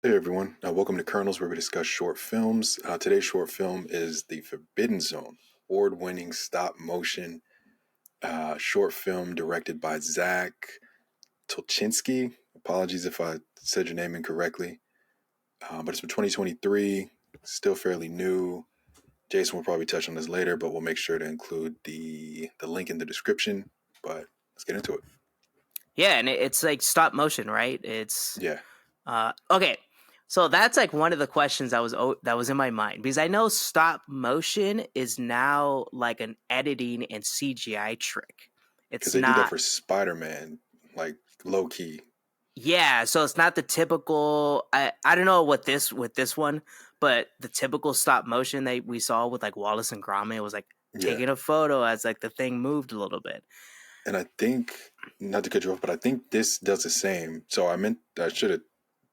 Hey everyone, welcome to Kernels, where we discuss short films. Today's short film is The Forbidden Zone, award-winning stop-motion short film directed by Zach Tolchinsky. Apologies if I said your name incorrectly, but it's from 2023, still fairly new. Jason will probably touch on this later, but we'll make sure to include the link in the description. But let's get into it. Yeah, and it's like stop motion, right? Yeah. Okay. So that's like one of the questions that was in my mind because I know stop motion is now like an editing and CGI trick. Because It's they did that not for Spider-Man, like low-key. Yeah, so it's not the typical I don't know what this with this one, but the typical stop motion that we saw with like Wallace and Gromit was like Yeah. taking a photo as like the thing moved a little bit. And I think, not to cut you off, but I think this does the same. So I should have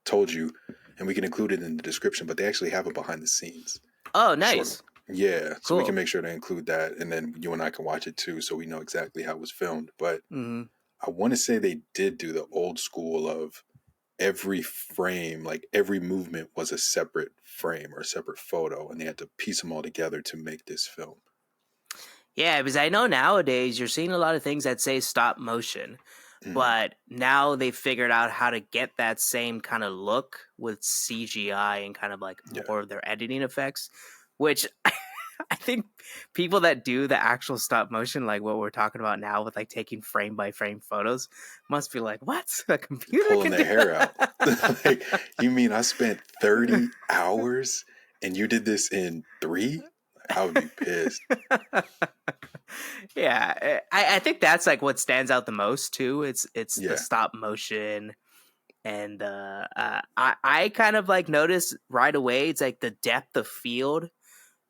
told you, and we can include it in the description, but they actually have it behind the scenes. Oh, Short. nice. Yeah. So we Cool. can make sure to include that, and then you and I can watch it too, so we know exactly how it was filmed. But Mhm. I want to say they did do the old school of every frame, like every movement was a separate frame or a separate photo, and they had to piece them all together to make this film. Yeah, because I know nowadays you're seeing a lot of things that say stop motion, Mm. but now they figured out how to get that same kind of look with CGI and kind of like Yeah. more of their editing effects, which I think people that do the actual stop motion, like what we're talking about now with like taking frame by frame photos, must be like, what? A computer Pulling can their do hair out. that? Like, you mean I spent 30 hours and you did this in 3? I would be pissed. Yeah, I think that's like what stands out the most too. It's the Yeah. stop motion. And I kind of like noticed right away it's like the depth of field,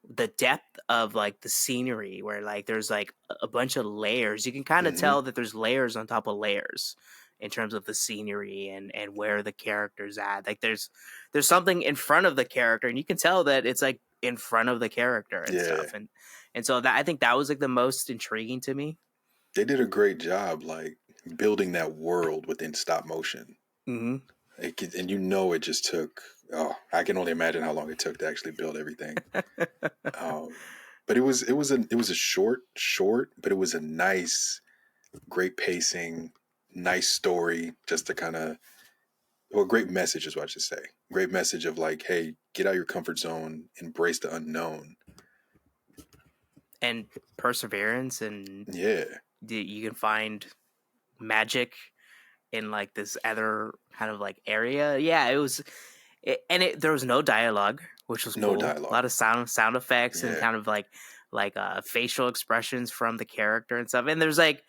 the depth of like the scenery, where like there's like a bunch of layers. You can kind of Hmm. tell that there's layers on top of layers in terms of the scenery and where the character's at. Like there's something in front of the character, and you can tell that it's like in front of the character and Yeah. stuff. And so that I think that was like the most intriguing to me. They did a great job, like, building that world within stop motion. Mm-hmm. And you know, it just took, oh, I can only imagine how long it took to actually build everything. But it was a short, but it was a nice, great pacing, nice story, just to kind of, well, great message is what I should say. Great message of like, hey, get out of your comfort zone, embrace the unknown. And perseverance, and Yeah. you can find magic in like this other kind of like area. Yeah, there was no dialogue, which was No cool. A dialogue. lot of sound effects and Yeah. kind of like facial expressions from the character and stuff. And there's like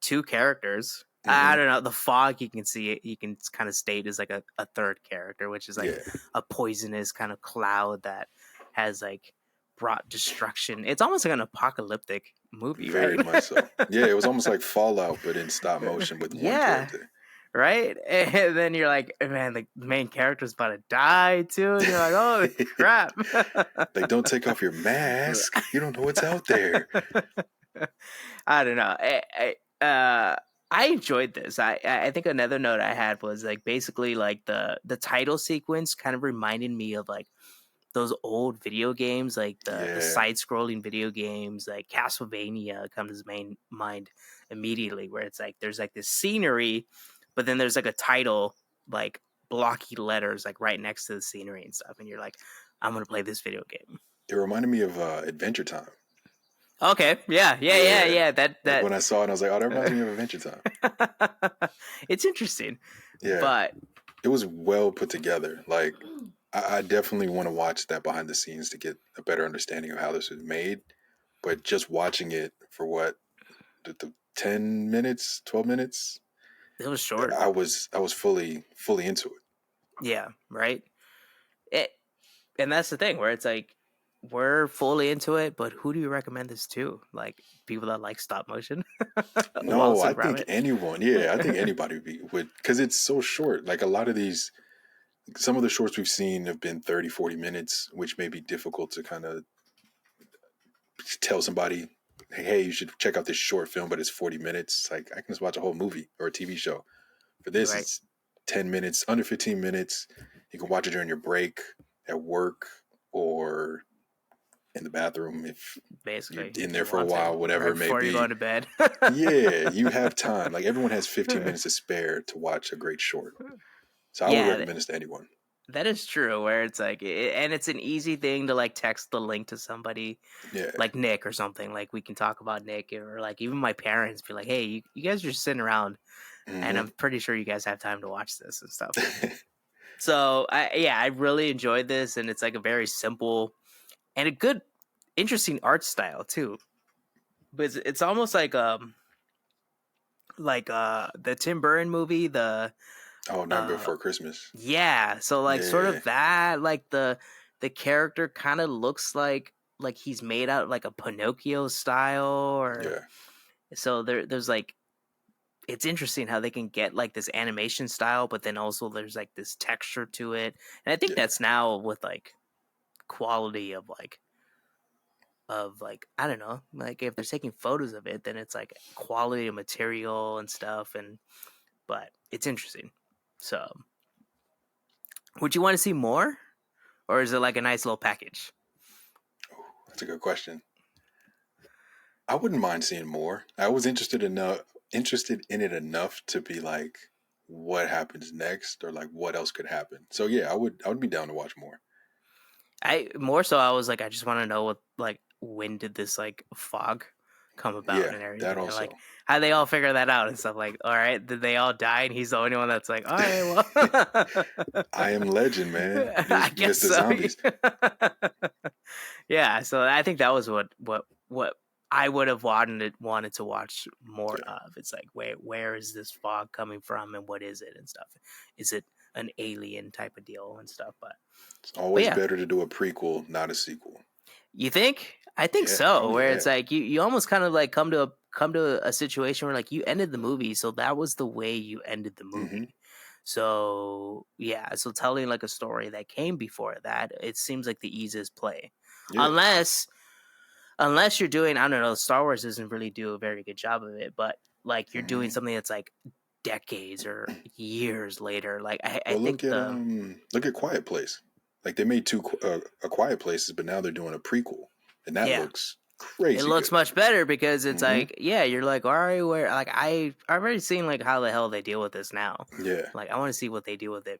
two characters. I Hmm. don't know. The fog, you can see it. You can kind of state as like a third character, which is like Yeah. a poisonous kind of cloud that has like brought destruction. It's almost like an apocalyptic movie, Very right? much so. Yeah, it was almost like Fallout, but in stop motion with one Yeah, character. right? And then you're like, man, the main character's about to die too. And you're like, oh crap. Like, don't take off your mask. You don't know what's out there. I don't know. I enjoyed this. I think another note I had was like basically like the title sequence kind of reminded me of like those old video games, like the Yeah. side scrolling video games, like Castlevania comes to main mind immediately, where it's like there's like this scenery, but then there's like a title, like blocky letters, like right next to the scenery and stuff, and you're like, I'm gonna play this video game. It reminded me of Adventure Time. Okay, yeah. Yeah. Like That when I saw it, I was like, oh, that reminds me of Adventure Time. it's interesting, Yeah. but It was well put together. Like, I definitely want to watch that behind the scenes to get a better understanding of how this was made. But just watching it for what, the 10 minutes, 12 minutes, it was short. I was fully into it. Yeah, right. It, and that's the thing where it's like we're fully into it, but who do you recommend this to? Like people that like stop motion, No, Wallace I and think Gromit. anyone, yeah, I think anybody would, because it's so short. Like, a lot of these, some of the shorts we've seen have been 30, 40 minutes, which may be difficult to kind of tell somebody, hey, you should check out this short film, but it's 40 minutes. It's like, I can just watch a whole movie or a TV show. For this, Right. it's 10 minutes, under 15 minutes. You can watch it during your break at work or in the bathroom if you're Basically, in if there you for a want to, while, whatever right it may before you're be. going to bed. Yeah, you have time. Like everyone has 15 minutes to spare to watch a great short. So I would Yeah, recommend this to anyone. that is true. Where it's like, and it's an easy thing to like text the link to somebody Yeah. like Nick or something. Like we can talk about Nick, or like even my parents be like, "Hey, you guys are just sitting around, and Mm-hmm. I'm pretty sure you guys have time to watch this and stuff." So I really enjoyed this, and it's like a very simple and a good, interesting art style too. But it's almost like the Tim Burton movie, the Oh, Nightmare uh Before Christmas. yeah, so like sort Yeah. of that, like the character kind of looks like he's made out like a Pinocchio style, or Yeah. so there's like, it's interesting how they can get like this animation style, but then also there's like this texture to it. And I think Yeah. that's now with like quality of like, I don't know, like if they're taking photos of it, then it's like quality of material and stuff. And but it's interesting. So would you want to see more, or is it like a nice little package? That's a good question. I wouldn't mind seeing more. I was interested in it enough to be like, what happens next, or like what else could happen. So yeah, I would be down to watch more. I more so I was like, I just want to know what, like, when did this like fog come about Yeah, and that everything, and like also. how they all figure that out and stuff. Like, all right, did they all die and he's the only one that's like, all right, well, I am Legend, man. I Just guess Mr. so. Zombies. Yeah, so I think that was what I would have wanted to watch more Yeah. of. It's like, where is this fog coming from and what is it and stuff? Is it an alien type of deal and stuff? It's But always yeah, better to do a prequel, not a sequel. you think? I think Yeah. so. Oh Where yeah. it's like you almost kind of like come to a situation where like you ended the movie, so that was the way you ended the Mm-hmm. movie. So yeah, so telling like a story that came before that, it seems like the easiest play, Yeah. unless you're doing, I don't know, Star Wars doesn't really do a very good job of it, but like you're doing Mm-hmm. something that's like decades or years later. Like I Well, think look at Quiet Place. Like they made a Quiet Places, but now they're doing a prequel, and that yeah, looks it crazy looks good. much better because it's Mm-hmm. like, yeah, you're like, all right, where like I've already seen like how the hell they deal with this now. Yeah. Like I want to see what they deal with it,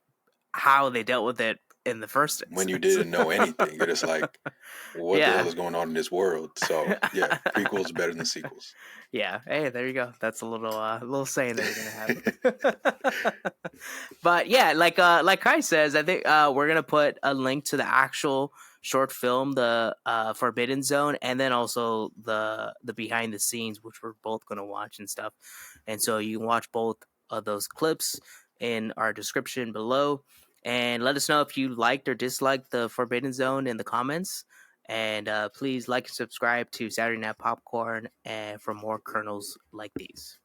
how they dealt with it in the first When you instance. didn't know anything, you're just like, what the hell Yeah. is going on in this world? So yeah, prequels better than sequels. Yeah. Hey, there you go. That's a little saying that you're gonna have. But yeah, like Kai says, I think we're gonna put a link to the actual short film, the Forbidden Zone, and then also the behind the scenes, which we're both gonna watch and stuff. And so you can watch both of those clips in our description below. And let us know if you liked or disliked the Forbidden Zone in the comments. And please like and subscribe to Saturday Night Popcorn and for more kernels like these.